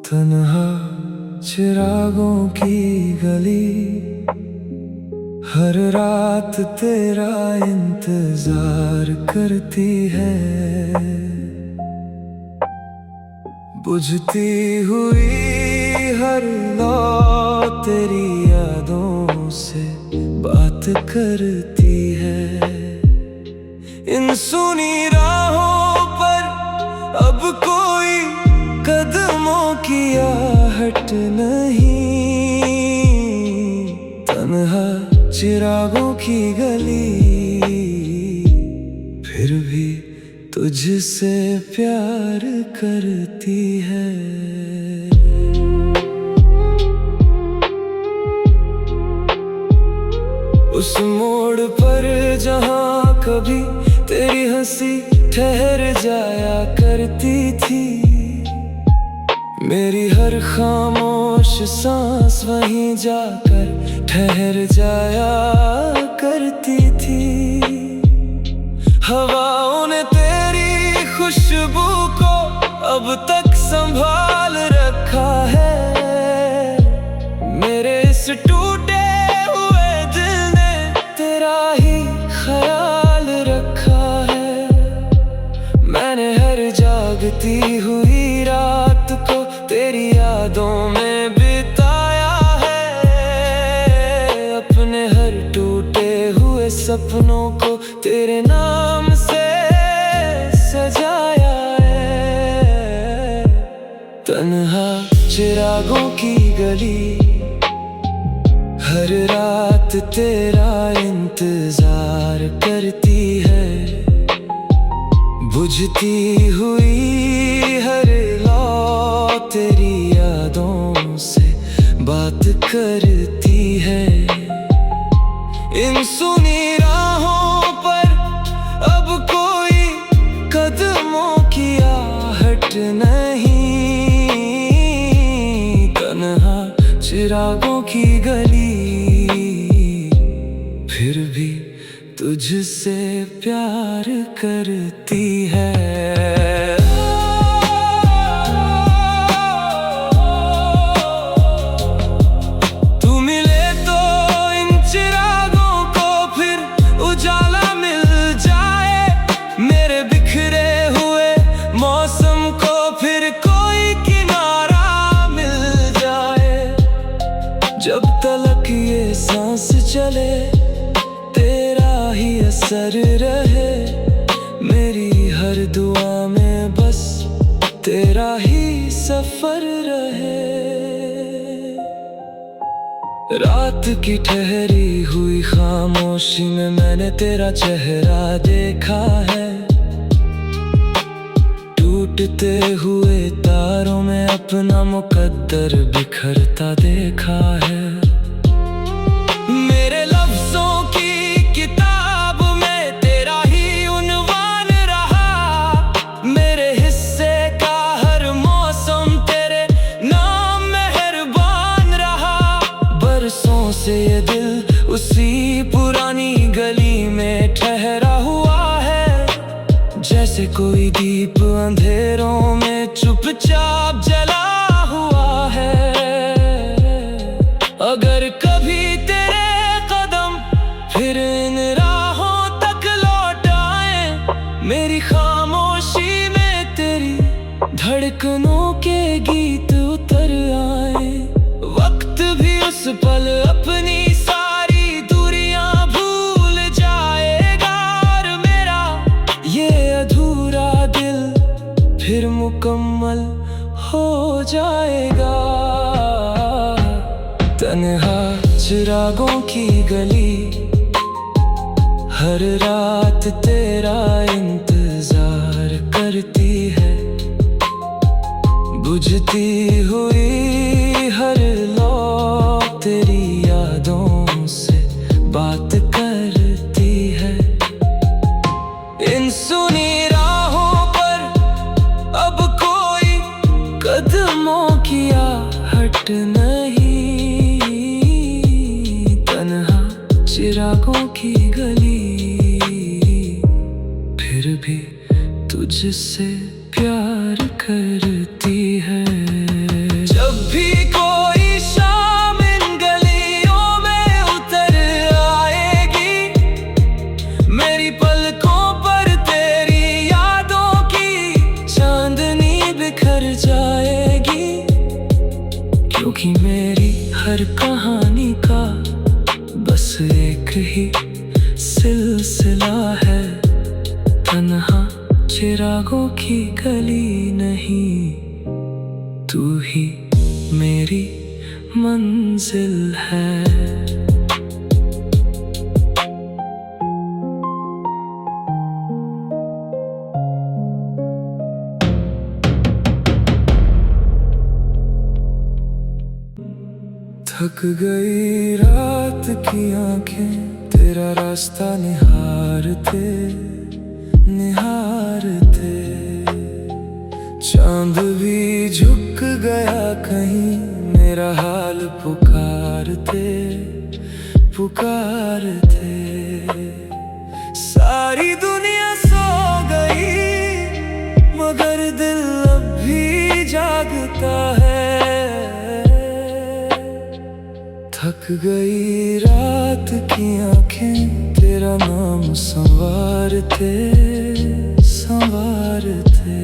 तन्हा चिरागों की गली, हर रात तेरा इंतजार करती है। बुझती हुई हर लौ तेरी यादों से बात करती है। इन सुनी राहों पर अब कोई कदमों की आहट नहीं, तन्हा चिरागों की गली, फिर भी तुझसे प्यार करती है। उस मोड़ पर जहाँ कभी तेरी हंसी ठहर जाया करती थी, मेरी हर खामोश सांस वहीं जाकर ठहर जाया करती थी। हवाओं ने तेरी खुशबू को अब तक संभाल रखा है, मेरे इस टूटे हुए दिल ने तेरा ही ख्याल रखा है। मैंने हर जागती हुई रात को तेरी यादों में बिताया है, अपने हर टूटे हुए सपनों को तेरे नाम से सजाया है। तन्हा चिरागों की गली, हर रात तेरा इंतजार करती है। बुझती हुई हर लौ तेरी यादों से बात करती है। इन सुनी राहों पर अब कोई कदमों की आहट नहीं, तन्हा चिरागों की गली, फिर भी तुझसे प्यार करती है। तू मिले तो इन चिरागों को फिर उजाला मिल जाए, मेरे बिखरे हुए मौसम को फिर कोई किनारा मिल जाए। जब तलक ये सांस चले तेरा ही असर रहे, मेरी हर दुआ में बस तेरा ही सफर रहे। रात की ठहरी हुई खामोशी में मैंने तेरा चेहरा देखा है, टूटते हुए तारों में अपना मुकद्दर बिखरता देखा है। मेरे लफ्जों की किताब में तेरा ही उन्वान रहा, मेरे हिस्से का हर मौसम तेरे नाम मेहरबान रहा। बरसों से ये दिल उसी पुरानी गली में ठहरा हुआ है, जैसे कोई दीप अंधेरों में चुपचाप जला हुआ है। अगर कभी तेरे कदम फिर इन राहों तक लौट आए, मेरी खामोशी में तेरी धड़कनों के गीत उतर आए। वक्त भी उस पल अपनी सारी दूरियां भूल जाएगा, और मेरा ये अधूरा दिल फिर मुकम्मल हो जाएगा। तन्हा चिरागों की गली, हर रात तेरा इंतजार करती है। बुझती हुई हर लौ तेरी यादों से बात करती है। इन सुनी राहों पर अब कोई कदमों की आहट नहीं, तन्हा चिरागों की गली, फिर भी तुझसे प्यार करती है। चिरागों की गली नहीं, तू ही मेरी मंजिल है। थक गई रात की आंखें तेरा रास्ता निहारते निहारते। चांद भी झुक गया कहीं मेरा हाल पुकारते पुकारते। सारी दुनिया सो गई मगर दिल अब भी जागता है। थक गई रात की आंखें तेरा नाम संवारते संवारते।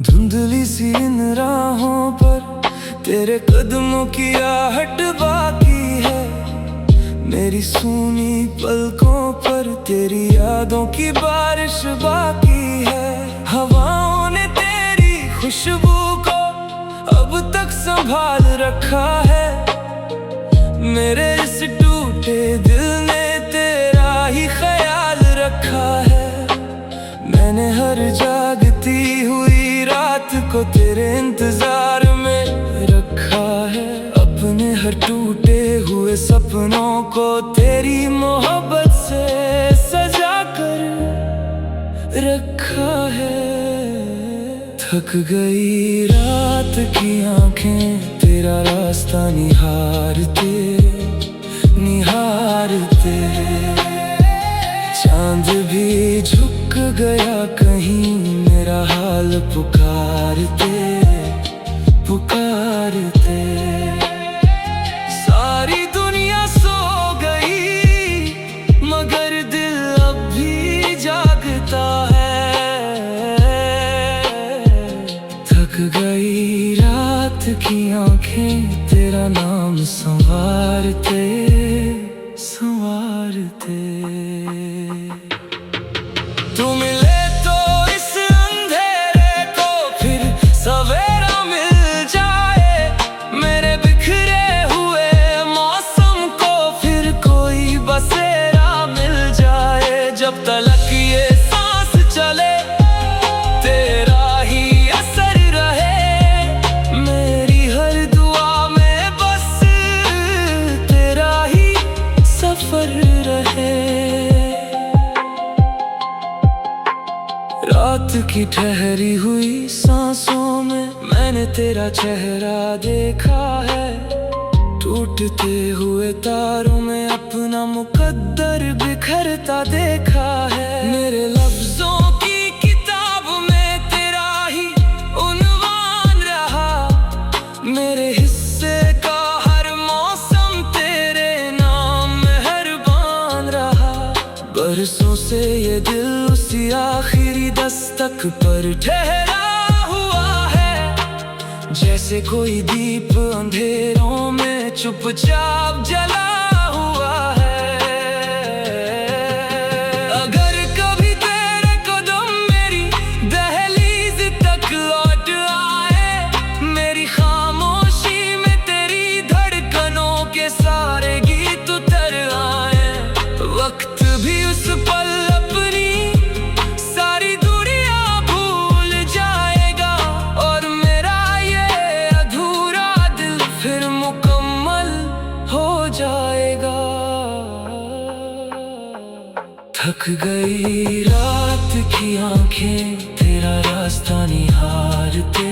धुंधली सी इन राहों पर तेरे कदमों की आहट बाकी है। मेरी सूनी पलकों पर तेरी यादों की बारिश बाकी है। हवाओं ने तेरी खुशबू को अब तक संभाल रखा है। मेरे इस टूटे दिल ने तेरा ही ख्याल रखा है। मैंने हर जागती हुई रात को तेरे इंतजार में रखा है। अपने हर टूटे हुए सपनों को तेरी मोहब्बत से सजा कर रखा है। थक गई रात की आंखें तेरा रास्ता निहारते निहारते। चांद भी झुक गया कहीं मेरा हाल पुकारते पुकारते। सारी दुनिया सो गई मगर दिल अब भी जागता है। थक गई रात की आंखें तेरा नाम संवारते संवारते। तू मिले तो इस अंधेरे को फिर सवेरा मिल जाए। मेरे बिखरे हुए मौसम को फिर कोई बसेरा मिल जाए। जब तलक ये सांस चले तेरा ही असर रहे। मेरी हर दुआ में बस तेरा ही सफर रहे। रात की ठहरी हुई सांसों में मैंने तेरा चेहरा देखा है। टूटते हुए तारों में अपना मुकद्दर बिखरता देखा है। मेरे लफ्जों की किताब में तेरा ही उन्वान रहा। मेरे हिस्से का हर मौसम तेरे नाम मेहरबान रहा। बरसों से ये दिल उसी आखिरी दस्तक पर ठहरा हुआ है। जैसे कोई दीप अंधेरों में चुपचाप जला हुआ है। अगर कभी तेरे कदम मेरी दहलीज तक लौट आए। मेरी खामोशी में तेरी धड़कनों के सारे गीत उतर आए। वक्त भी उस पल अपनी सारी दुनिया भूल जाएगा। और मेरा ये अधूरा दिल फिर मुकम्मल हो जाएगा। थक गई रात की आंखें तेरा रास्ता निहारते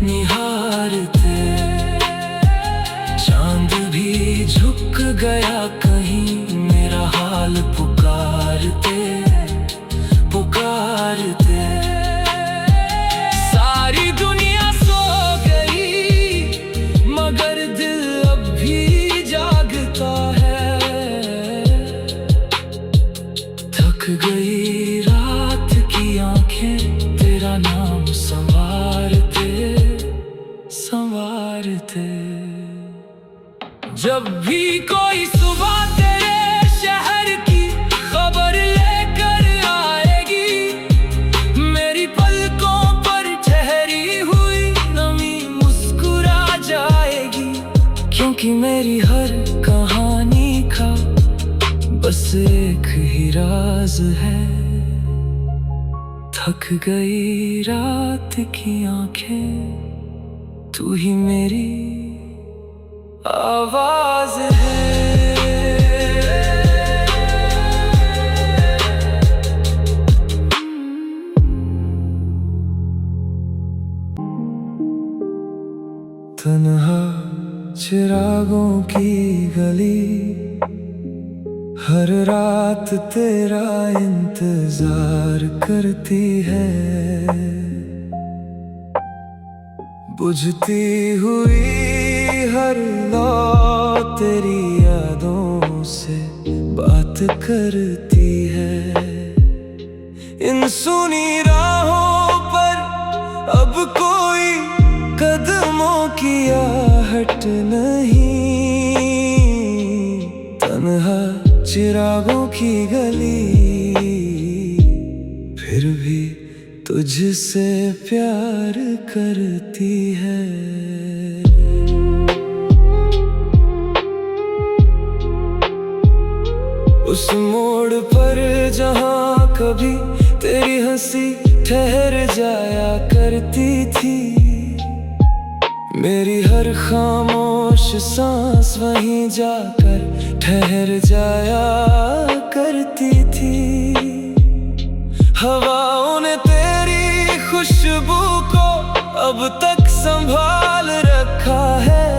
निहारते। चांद भी झुक गया कहीं मेरा हाल पुकारते पुकारते। सारी दुनिया सो गई मगर दिल अब भी जागता है। थक गई रात की आंखें तेरा नाम संवारते संवारते। जब भी कोई सुबह तेरे शहर की खबर लेकर आवाज है, थक गई रात की आंखें, तू ही मेरी आवाज है। तन्हा चिरागों की गली, हर रात तेरा इंतजार करती है। बुझती हुई हर लौ तेरी यादों से बात करती है। इन सुनी राहों पर अब कोई कदमों की आहट नहीं, तन्हा चिरागों की गली, फिर भी तुझसे प्यार करती है। उस मोड़ पर जहां कभी तेरी हंसी ठहर जाया करती थी, मेरी हर खामोश सांस वहीं जाकर ठहर जाया करती थी। हवाओं ने तेरी खुशबू को अब तक संभाल रखा है,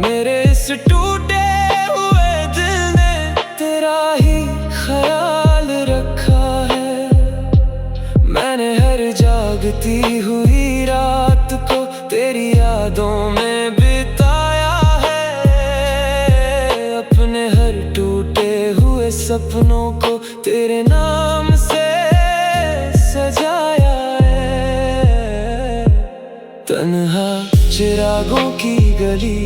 मेरे इस टूटे हुए दिल ने तेरा ही ख्याल रखा है। मैंने हर जागती हुई रात को तेरी यादों में बिताया है, अपने हर टूटे हुए सपनों को तेरे नाम से सजाया है। तन्हा चिरागों की गली,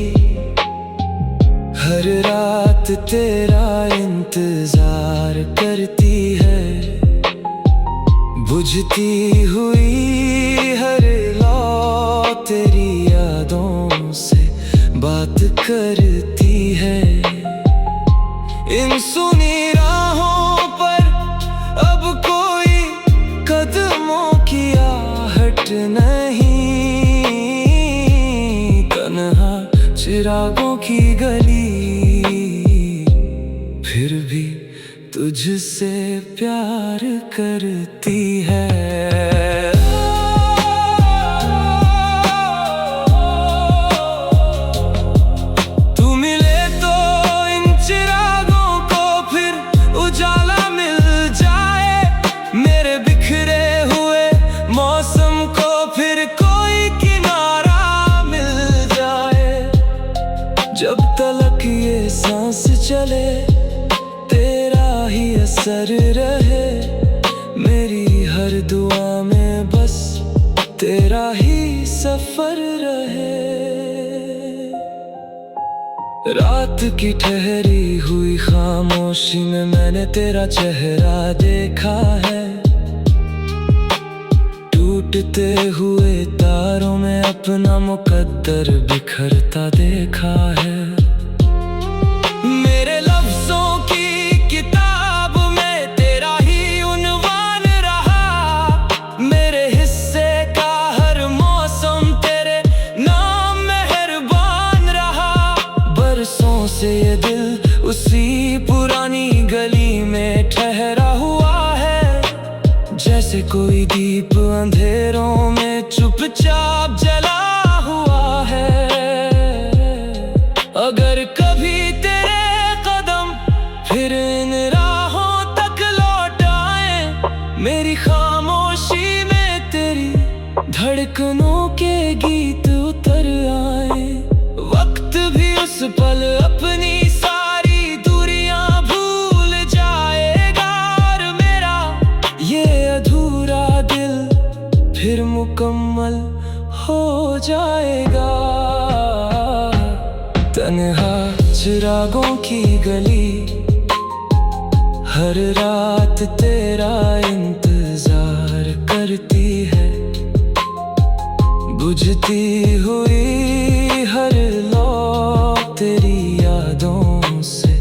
हर रात तेरा इंतजार करती है। बुझती हुई हर लौ तेरी यादों से बात करती है। इन सुनी राहों पर अब कोई कदमों की आहट नहीं, तन्हा चिरागों की गली, फिर भी तुझसे प्यार करती है। तू मिले तो इन चिरागों को फिर उजाला मिल जाए, मेरे बिखरे हुए मौसम को फिर कोई किनारा मिल जाए। जब तलक ये सांस चले तेरा ही असर रहे, मेरी हर दुआ में बस तेरा ही सफर रहे। रात की ठहरी हुई खामोशी में मैंने तेरा चेहरा देखा है, टूटते हुए तारों में अपना मुकद्दर बिखरता देखा है। मेरे लफ्जों की किताब में तेरा ही उन्वान रहा, मेरे हिस्से का हर मौसम तेरे नाम मेहरबान रहा। बरसों से ये दिल उसी पुरानी गली में ठहरा हुआ है, जैसे कोई दीप अंधेरों में चुपचाप जला हुआ है। अगर कभी तेरे कदम फिर इन राहों तक लौट आए, मेरी खामोशी में तेरी धड़कनों के गीत उतर आए। वक्त भी उस पल अपनी सारी दूरियां भूल जाएगा, और मेरा ये अधूरा दिल फिर मुकम्मल हो जाएगा। तन्हा चिरागों की गली, हर रात तेरा इंतजार करती है। बुझती हुई हर लौ तेरी यादों से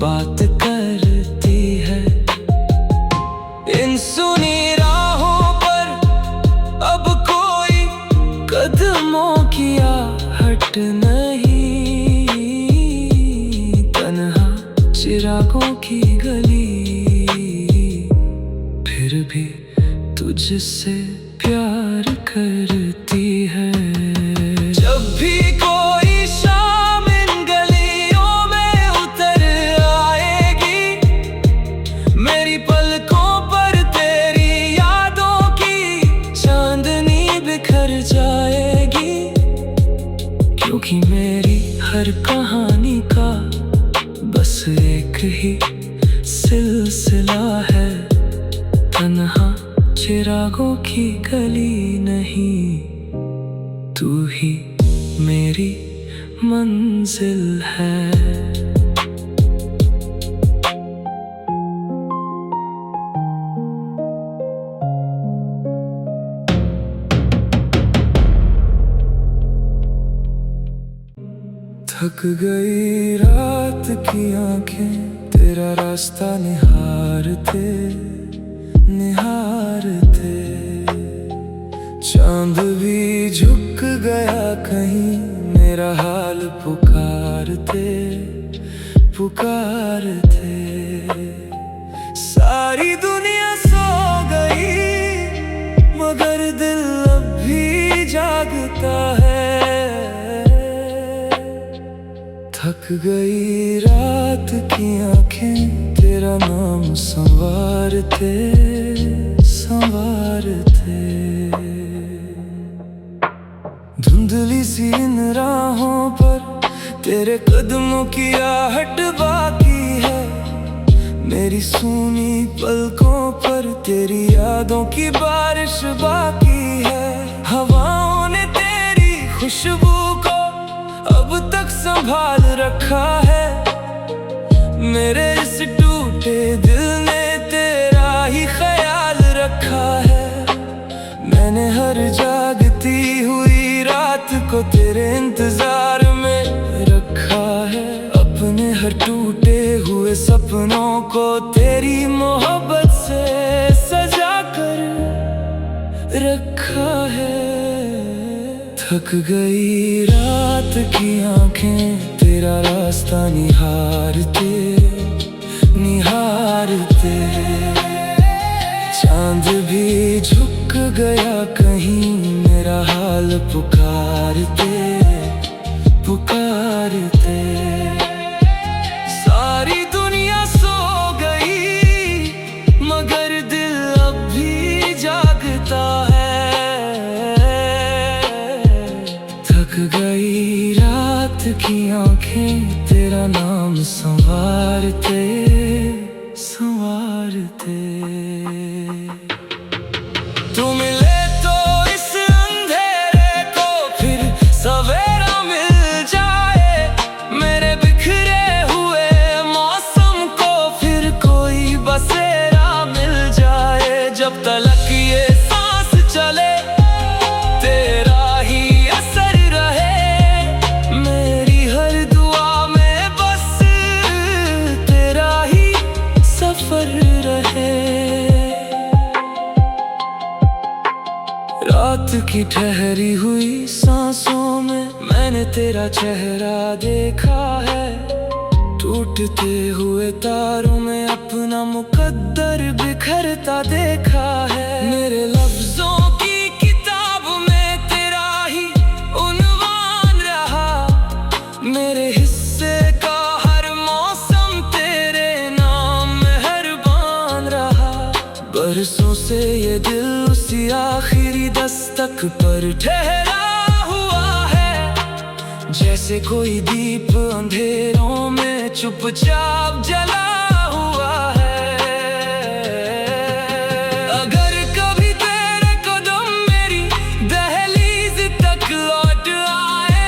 बात करती है। फिर भी तुझसे प्यार करती है। जब भी कोई शाम इन गलियों में उतर आएगी, मेरी पलकों पर तेरी यादों की चांदनी बिखर जाएगी। क्योंकि मेरी हर कहानी का बस एक ही सिलसिला है, तन्हा चिरागों की गली नहीं, तू ही मेरी मंजिल है। थक गई रात की आंखें तेरा रास्ता निहारते निहारते, चांद भी झुक गया कहीं मेरा हाल पुकारते पुकारते। सारी दुनिया सो गई मगर दिल अब भी जागता है। थक गई रात की आंखें तेरा नाम संवारते संवारते। धुंधली सी इन राहों पर तेरे कदमों की आहट बाकी है, मेरी सूनी पलकों पर तेरी यादों की बारिश बाकी है। हवाओं ने तेरी खुशबू को अब तक संभाल रखा है, मेरे इस टूटे दिल ने तेरा ही ख्याल रखा है। मैंने हर जागती हुई रात को तेरे इंतजार में रखा है, अपने हर टूटे हुए सपनों को तेरी मोहब्बत से सजा कर रखा है। थक गई रात की आंखें तेरा रास्ता निहारते निहारते, चांद भी झुक गया कहीं मेरा हाल पुकारते पुकारते। सारी दुनिया सो गई मगर दिल अब भी जागता है। थक गई रात की आंखें तेरा नाम संवारते संवारते। तू मिले तो इस अंधेरे को फिर सवेरा मिल जाए, मेरे बिखरे हुए मौसम को फिर कोई बसेरा मिल जाए। जब तलक ये सांस चले तेरा ही असर रहे, मेरी हर दुआ में बस तेरा ही सफर रहे। रात की ठहरी हुई सांसों में मैंने तेरा चेहरा देखा है, टूटते हुए तारों में अपना मुकद्दर बिखरता देखा है। मेरे लफ्जों की किताब में तेरा ही उन्वान रहा, मेरे हिस्से का हर मौसम तेरे नाम मेहरबान रहा। बरसों से ये दिल उसी आखिरी दस्तक पर ठहरा हुआ है, जैसे कोई दीप अंधेरों में चुपचाप जला हुआ है। अगर कभी तेरे कदम मेरी दहलीज तक लौट आए,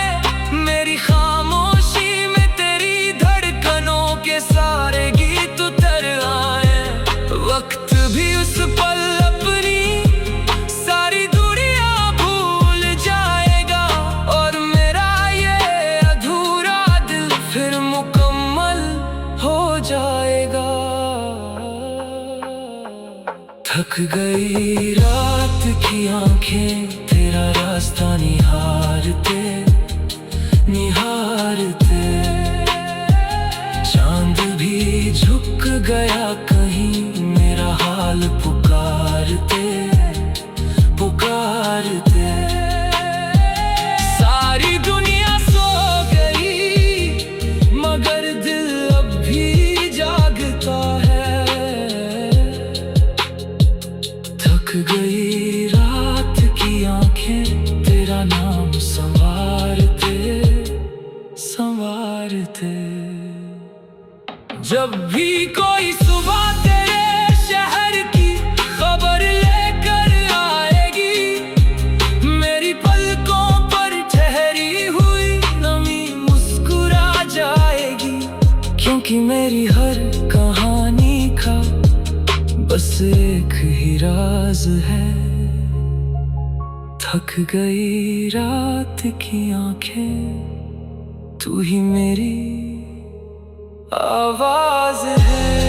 मेरी खामोशी में तेरी धड़कनों के सारे गीत उतर आए। वक्त भी उस पल अपनी सारी दुनिया भूल जाएगा, और मेरा ये अधूरा दिल फिर मुकम्मल हो जाएगा। थक गई रात की आंखें तेरा रास्ता निहारते निहारते, चांद भी झुक गया कहीं मेरा हाल पुकार बस एक ही राज है, थक गई रात की आंखें, तू ही मेरी आवाज है।